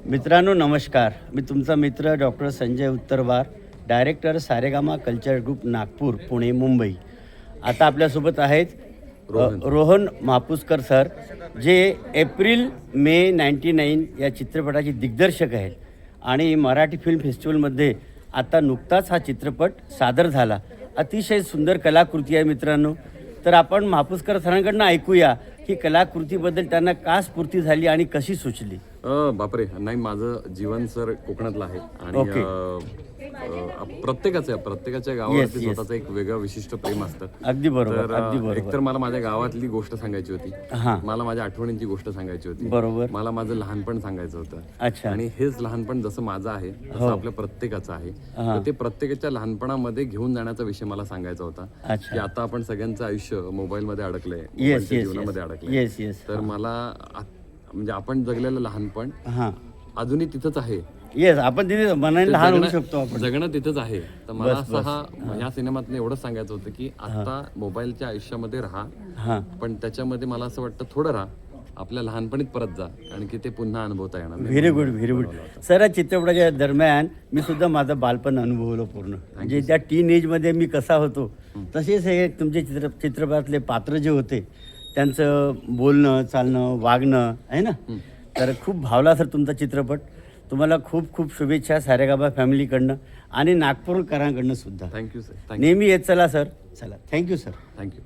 मित्रांनो नमस्कार. मी तुमचा मित्र doctor Sanjay Uttarwar, director Saregama culture group Nagpur, Pune, Mumbai. आता आपल्यासोबत आहेत रोहन महापुसकर सर, जे एप्रिल मे 99 या चित्रपटाचे दिग्दर्शक आहेत आणि मराठी फिल्म फेस्टिवलमध्ये आता नुकताच हा चित्रपट सादर झाला. अतिशय सुंदर कलाकृती आहे मित्रांनो. तर आपण महापुसकर सरांकडून ऐकूया की कलाकृतीबद्दल त्यांना का स्फूर्ती झाली आणि कशी सुचली. बापरे, नाही, माझं जीवन सर कोकणातलं आहे आणि प्रत्येकाच्या गावावरती स्वतःचं एक वेगळं विशिष्ट प्रेम असतं. अगदी बरोबर, अगदी बरोबर. एकतर मला माझ्या गावातली गोष्ट सांगायची होती, मला माझ्या आठवणींची गोष्ट सांगायची होती, बरोबर, मला माझं लहानपण सांगायचं होतं. अच्छा. आणि हेच लहानपण जसं माझं आहे तसं आपल्या प्रत्येकाचं आहे. तर ते प्रत्येकाच्या लहानपणामध्ये घेऊन जाण्याचा विषय मला सांगायचा होता की आता आपण सगळ्यांचं आयुष्य मोबाईलमध्ये अडकलंय, मोबाईलच्या जीवनामध्ये अडकलंय. तर मला म्हणजे आपण जगलेलं लहानपण अजूनही तिथंच आहे. येस, आपण तिथे मनाने लहान होऊ शकतो, आपण जगणं तिथंच आहे. तर मला असं ह्या सिनेमातनं एवढंच सांगायचं होतं की आता मोबाईलच्या आयुष्यामध्ये राहा, पण त्याच्यामध्ये मला असं वाटतं थोडं राहा, आपल्या लहानपणीत परत जा आणि की ते पुन्हा अनुभवता येणार. Very good, very good. Sir, या चित्रपटाच्या दरम्यान मी सुद्धा माझं बालपण अनुभवलं पूर्ण. म्हणजे त्या टीन एजमध्ये मी कसा होतो तसेच हे तुमचे चित्रपटातले पात्र जे होते त्यांचं बोलणं, चालणं, वागणं आहे ना. तर खूप भावला सर तुमचा चित्रपट. तुम्हाला खूप खूप शुभेच्छा सारेगामा फॅमिलीकडनं आणि नागपूरकरांकडनं सुद्धा. Thank you sir. नेहमी येत चला सर. चला, थँक्यू सर. थँक्यू.